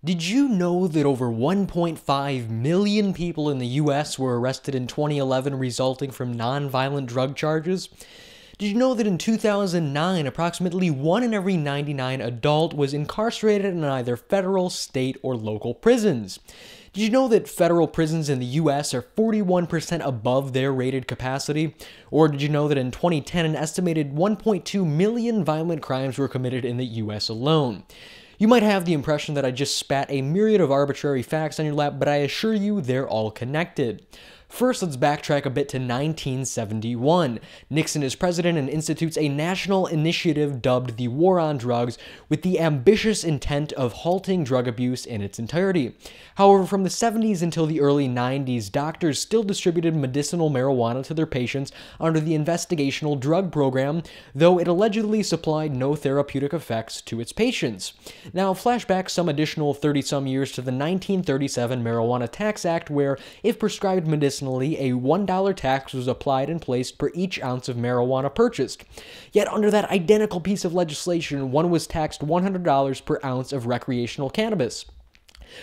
Did you know that over 1.5 million people in the US were arrested in 2011 resulting from nonviolent drug charges? Did you know that in 2009, approximately 1 in every 99 adult was incarcerated in either federal, state, or local prisons? Did you know that federal prisons in the US are 41% above their rated capacity? Or did you know that in 2010, an estimated 1.2 million violent crimes were committed in the US alone? You might have the impression that I just spat a myriad of arbitrary facts on your lap, but I assure you they're all connected. First, let's backtrack a bit to 1971. Nixon is president and institutes a national initiative dubbed the War on Drugs with the ambitious intent of halting drug abuse in its entirety. However, from the 70s until the early 90s, doctors still distributed medicinal marijuana to their patients under the investigational drug program, though it allegedly supplied no therapeutic effects to its patients. Now, flashback some additional 30-some years to the 1937 Marijuana Tax Act, where, if prescribed medicinally, a $1 tax was applied and placed per each ounce of marijuana purchased. Yet under that identical piece of legislation, one was taxed $100 per ounce of recreational cannabis.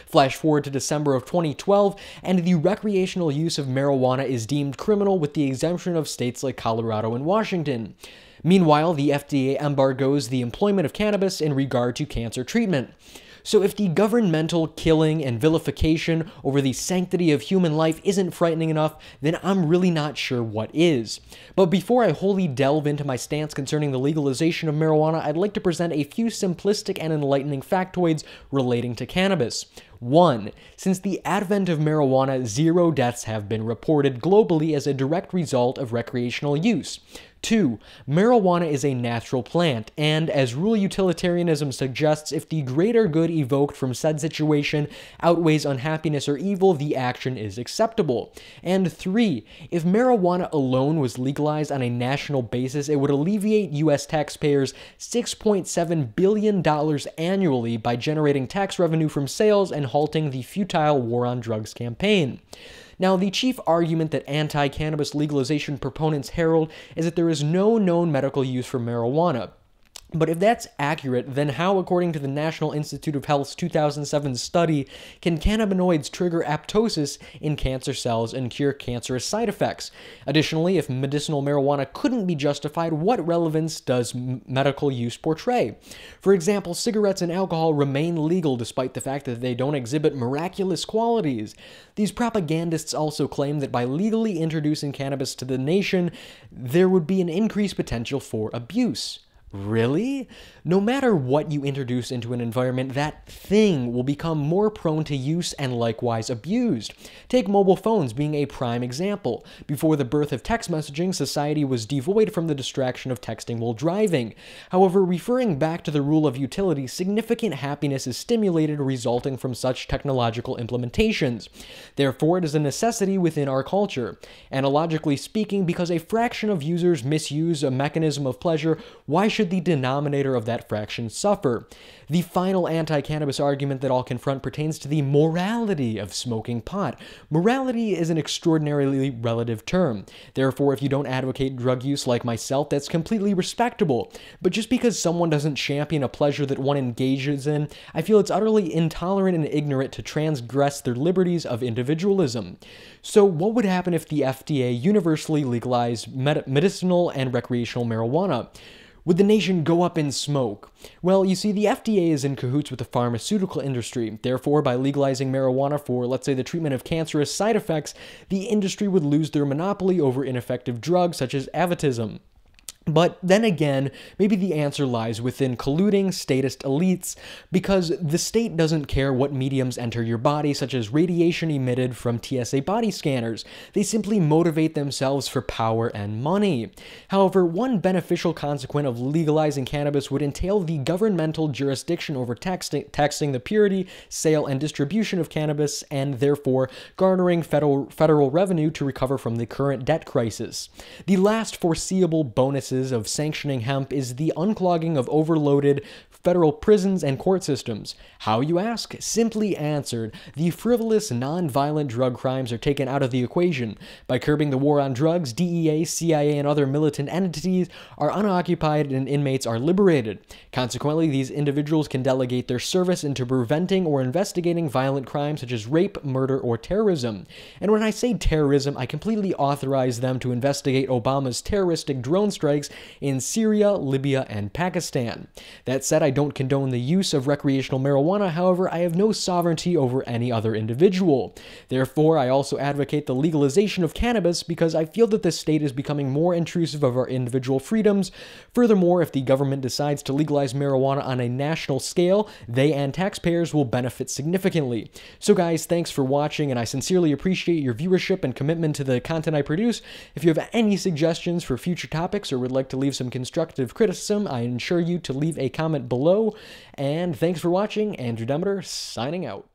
Flash forward to December of 2012, and the recreational use of marijuana is deemed criminal with the exemption of states like Colorado and Washington. Meanwhile, the FDA embargoes the employment of cannabis in regard to cancer treatment. So if the governmental killing and vilification over the sanctity of human life isn't frightening enough, then I'm really not sure what is. But before I wholly delve into my stance concerning the legalization of marijuana, I'd like to present a few simplistic and enlightening factoids relating to cannabis. 1. Since the advent of marijuana, 0 deaths have been reported globally as a direct result of recreational use. 2. Marijuana is a natural plant, and as rural utilitarianism suggests, if the greater good evoked from said situation outweighs unhappiness or evil, the action is acceptable. And 3. If marijuana alone was legalized on a national basis, it would alleviate U.S. taxpayers $6.7 billion annually by generating tax revenue from sales and halting the futile war on drugs campaign. Now, the chief argument that anti-cannabis legalization proponents herald is that there is no known medical use for marijuana. But if that's accurate, then how, according to the National Institute of Health's 2007 study, can cannabinoids trigger apoptosis in cancer cells and cure cancerous side effects? Additionally, if medicinal marijuana couldn't be justified, what relevance does medical use portray? For example, cigarettes and alcohol remain legal despite the fact that they don't exhibit miraculous qualities. These propagandists also claim that by legally introducing cannabis to the nation, there would be an increased potential for abuse. Really? No matter what you introduce into an environment, that thing will become more prone to use and likewise abused. Take mobile phones being a prime example. Before the birth of text messaging, society was devoid from the distraction of texting while driving. However, referring back to the rule of utility, significant happiness is stimulated resulting from such technological implementations. Therefore, it is a necessity within our culture. Analogically speaking, because a fraction of users misuse a mechanism of pleasure, why should the denominator of that fraction suffer? The final anti-cannabis argument that I'll confront pertains to the morality of smoking pot. Morality is an extraordinarily relative term. Therefore, if you don't advocate drug use like myself, that's completely respectable. But just because someone doesn't champion a pleasure that one engages in, I feel it's utterly intolerant and ignorant to transgress their liberties of individualism. So what would happen if the FDA universally legalized medicinal and recreational marijuana? Would the nation go up in smoke? Well, you see, the FDA is in cahoots with the pharmaceutical industry. Therefore, by legalizing marijuana for, let's say, the treatment of cancerous side effects, the industry would lose their monopoly over ineffective drugs such as avatism. But then again, maybe the answer lies within colluding statist elites, because the state doesn't care what mediums enter your body, such as radiation emitted from TSA body scanners. They simply motivate themselves for power and money. However, one beneficial consequence of legalizing cannabis would entail the governmental jurisdiction over taxing the purity, sale, and distribution of cannabis, and therefore garnering federal revenue to recover from the current debt crisis. The last foreseeable bonuses of sanctioning hemp is the unclogging of overloaded federal prisons and court systems. How, you ask? Simply answered. The frivolous, non-violent drug crimes are taken out of the equation. By curbing the war on drugs, DEA, CIA, and other militant entities are unoccupied and inmates are liberated. Consequently, these individuals can delegate their service into preventing or investigating violent crimes such as rape, murder, or terrorism. And when I say terrorism, I completely authorize them to investigate Obama's terroristic drone strikes in Syria, Libya, and Pakistan. That said, I don't condone the use of recreational marijuana. However, I have no sovereignty over any other individual. Therefore, I also advocate the legalization of cannabis because I feel that the state is becoming more intrusive of our individual freedoms. Furthermore, if the government decides to legalize marijuana on a national scale, they and taxpayers will benefit significantly. So guys, thanks for watching, and I sincerely appreciate your viewership and commitment to the content I produce. If you have any suggestions for future topics or would like to leave some constructive criticism, I ensure you to leave a comment below. And thanks for watching. Andrew Demeter, signing out.